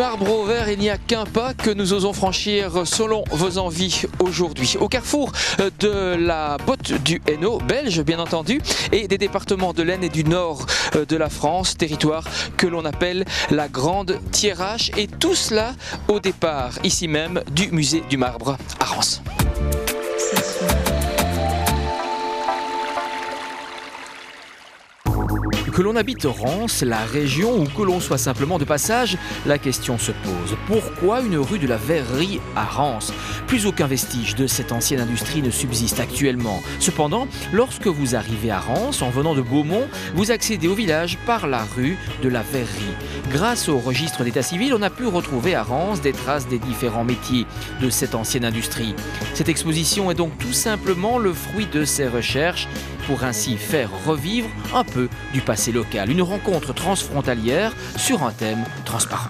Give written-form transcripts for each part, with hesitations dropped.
marbre au verre, il n'y a qu'un pas que nous osons franchir selon vos envies aujourd'hui. Au carrefour de la botte du Hainaut, belge bien entendu, et des départements de l'Aisne et du nord de la France, territoire que l'on appelle la Grande Thiérache. Et tout cela au départ, ici même, du musée du marbre à Reims. Que l'on habite Reims, la région, ou que l'on soit simplement de passage, la question se pose. Pourquoi une rue de la Verrerie à Reims? Plus aucun vestige de cette ancienne industrie ne subsiste actuellement. Cependant, lorsque vous arrivez à Reims, en venant de Beaumont, vous accédez au village par la rue de la Verrerie. Grâce au registre d'état civil, on a pu retrouver à Reims des traces des différents métiers de cette ancienne industrie. Cette exposition est donc tout simplement le fruit de ces recherches pour ainsi faire revivre un peu du passé local. Une rencontre transfrontalière sur un thème transparent.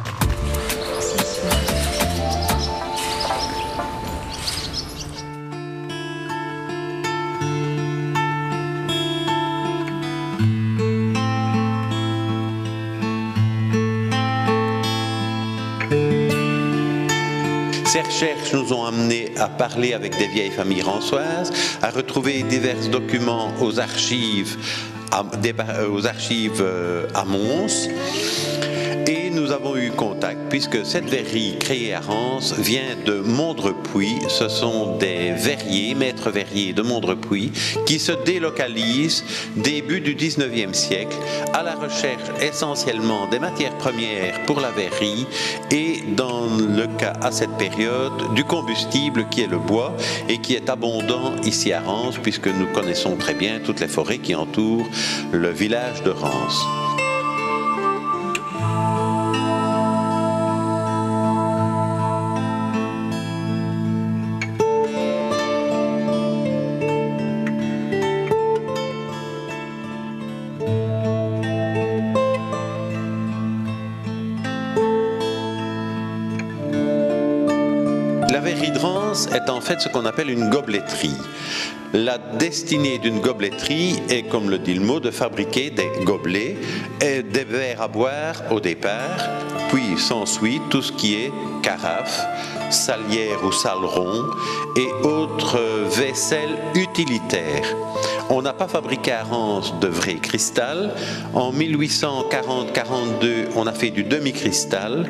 Ces recherches nous ont amenés à parler avec des vieilles familles rançoises, à retrouver divers documents aux archives à Mons. Et nous avons eu contact, puisque cette verrerie créée à Reims vient de Mondrepuis. Ce sont des verriers, maîtres verriers de Mondrepuis, qui se délocalisent début du 19e siècle à la recherche essentiellement des matières premières pour la verrerie et, dans le cas à cette période, du combustible qui est le bois et qui est abondant ici à Reims, puisque nous connaissons très bien toutes les forêts qui entourent le village de Reims. La verrerie de Reims est en fait ce qu'on appelle une gobeletterie. La destinée d'une gobeletterie est, comme le dit le mot, de fabriquer des gobelets et des verres à boire au départ, puis s'ensuit tout ce qui est carafe, salière ou saleron et autres vaisselles utilitaires. On n'a pas fabriqué à Reims de vrai cristal. En 1840-42, on a fait du demi-cristal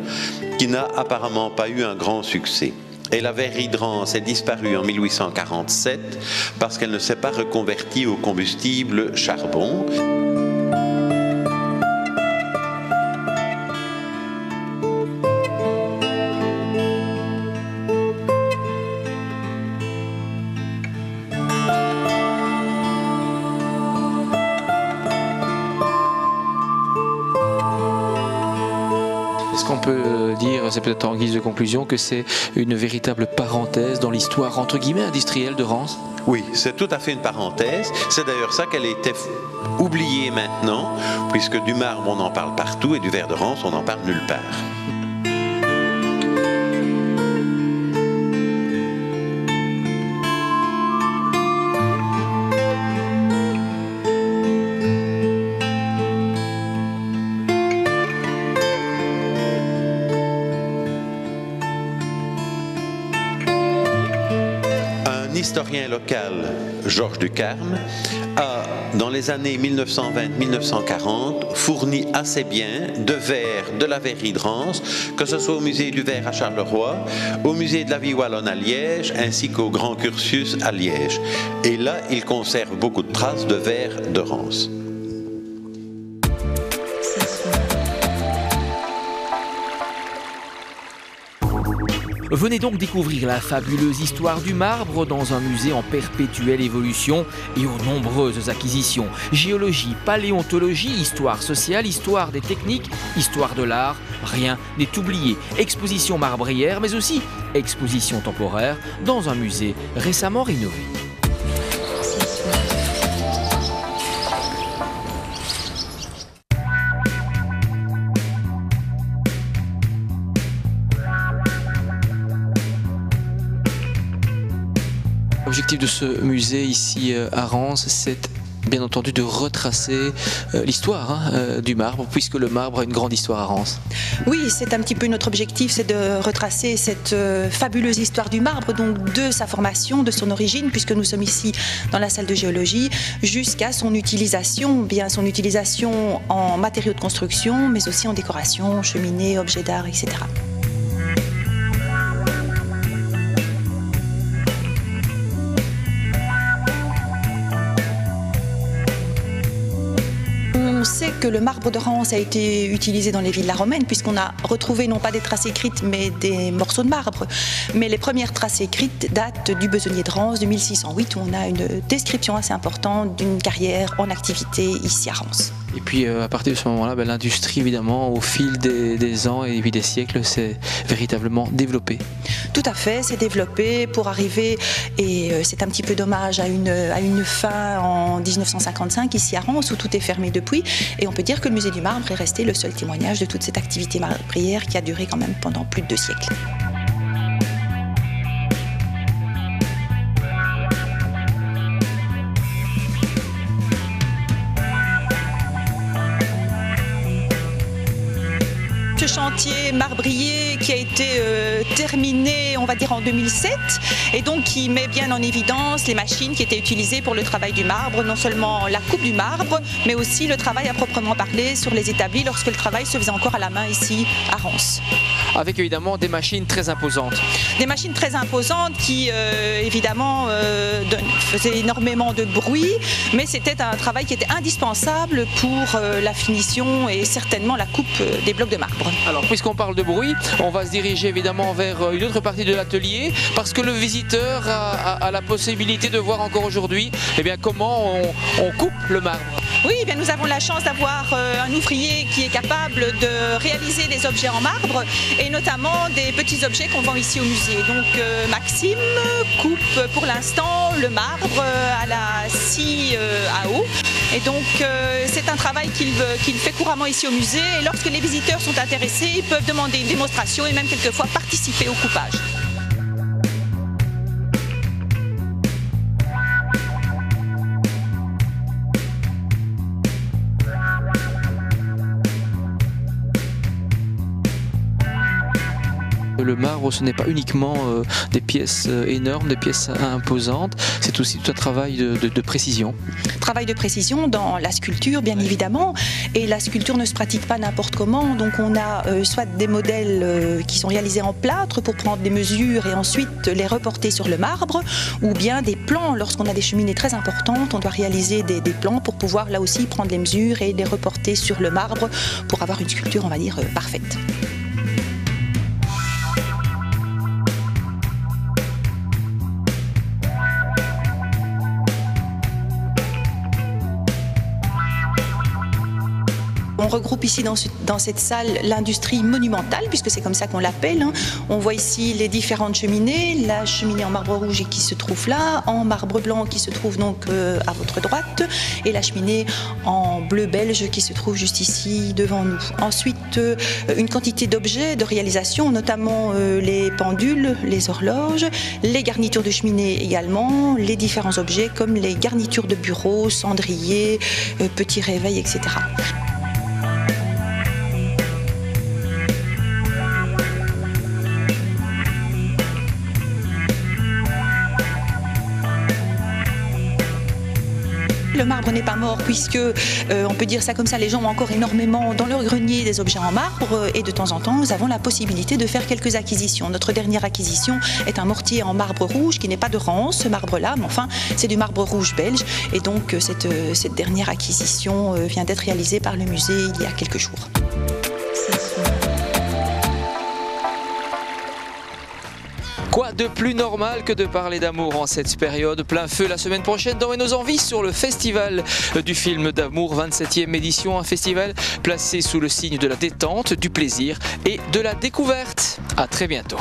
qui n'a apparemment pas eu un grand succès. Et la verrerie de Reims est disparue en 1847 parce qu'elle ne s'est pas reconvertie au combustible charbon. Est-ce qu'on peut dire, c'est peut-être en guise de conclusion, que c'est une véritable parenthèse dans l'histoire entre guillemets industrielle de Reims? Oui, c'est tout à fait une parenthèse. C'est d'ailleurs ça qu'elle a été oubliée maintenant, puisque du marbre on en parle partout et du verre de Reims on n'en parle nulle part. L'historien local Georges Ducarme a, dans les années 1920-1940, fourni assez bien de verres de la verrerie de Reims, que ce soit au musée du verre à Charleroi, au musée de la vie wallonne à Liège, ainsi qu'au Grand Cursus à Liège. Et là, il conserve beaucoup de traces de verres de Reims. Venez donc découvrir la fabuleuse histoire du marbre dans un musée en perpétuelle évolution et aux nombreuses acquisitions. Géologie, paléontologie, histoire sociale, histoire des techniques, histoire de l'art, rien n'est oublié. Exposition marbrière, mais aussi exposition temporaire dans un musée récemment rénové. L'objectif de ce musée ici à Reims, c'est bien entendu de retracer l'histoire du marbre, puisque le marbre a une grande histoire à Reims. Oui, c'est un petit peu notre objectif, c'est de retracer cette fabuleuse histoire du marbre, donc de sa formation, de son origine, puisque nous sommes ici dans la salle de géologie, jusqu'à son utilisation, bien son utilisation en matériaux de construction, mais aussi en décoration, cheminée, objets d'art, etc. On sait que le marbre de Reims a été utilisé dans les villas romaines, puisqu'on a retrouvé non pas des traces écrites mais des morceaux de marbre. Mais les premières traces écrites datent du besognier de Reims de 1608, où on a une description assez importante d'une carrière en activité ici à Reims. Et puis à partir de ce moment-là, l'industrie évidemment au fil des ans et puis des siècles s'est véritablement développée. Tout à fait, c'est développé pour arriver, et c'est un petit peu dommage, à une fin en 1955 ici à Reims, où tout est fermé depuis. Et on peut dire que le musée du marbre est resté le seul témoignage de toute cette activité marbrière qui a duré quand même pendant plus de 2 siècles. Ce chantier marbrier qui a été terminé, on va dire, en 2007, et donc qui met bien en évidence les machines qui étaient utilisées pour le travail du marbre, non seulement la coupe du marbre, mais aussi le travail à proprement parler sur les établis lorsque le travail se faisait encore à la main ici à Reims. Avec évidemment des machines très imposantes. Des machines très imposantes qui évidemment faisaient énormément de bruit, mais c'était un travail qui était indispensable pour la finition et certainement la coupe des blocs de marbre. Alors, puisqu'on parle de bruit, on va se diriger évidemment vers une autre partie de l'atelier, parce que le visiteur a la possibilité de voir encore aujourd'hui comment on coupe le marbre. Oui, bien, nous avons la chance d'avoir un ouvrier qui est capable de réaliser des objets en marbre, et notamment des petits objets qu'on vend ici au musée. Donc Maxime coupe pour l'instant le marbre à la scie à eau. Et donc c'est un travail qu'il fait couramment ici au musée, et lorsque les visiteurs sont intéressés, ils peuvent demander une démonstration et même quelquefois participer au coupage. Le marbre, ce n'est pas uniquement des pièces énormes, des pièces imposantes, c'est aussi tout un travail de précision. Travail de précision dans la sculpture, bien évidemment, et la sculpture ne se pratique pas n'importe comment, donc on a soit des modèles qui sont réalisés en plâtre pour prendre des mesures et ensuite les reporter sur le marbre, ou bien des plans. Lorsqu'on a des cheminées très importantes, on doit réaliser des plans pour pouvoir là aussi prendre les mesures et les reporter sur le marbre pour avoir une sculpture, on va dire, parfaite. On regroupe ici dans cette salle l'industrie monumentale, puisque c'est comme ça qu'on l'appelle. On voit ici les différentes cheminées, la cheminée en marbre rouge qui se trouve là, en marbre blanc qui se trouve donc à votre droite, et la cheminée en bleu belge qui se trouve juste ici devant nous. Ensuite, une quantité d'objets de réalisation, notamment les pendules, les horloges, les garnitures de cheminée également, les différents objets comme les garnitures de bureau, cendriers, petits réveils, etc. Le marbre n'est pas mort, puisque, on peut dire ça comme ça, les gens ont encore énormément dans leur grenier des objets en marbre, et de temps en temps nous avons la possibilité de faire quelques acquisitions. Notre dernière acquisition est un mortier en marbre rouge qui n'est pas de Reims, ce marbre-là, mais enfin c'est du marbre rouge belge, et donc cette dernière acquisition vient d'être réalisée par le musée il y a quelques jours. Quoi de plus normal que de parler d'amour en cette période? Plein feu la semaine prochaine dans Nos Envies sur le festival du film d'amour, 27e édition, un festival placé sous le signe de la détente, du plaisir et de la découverte. À très bientôt.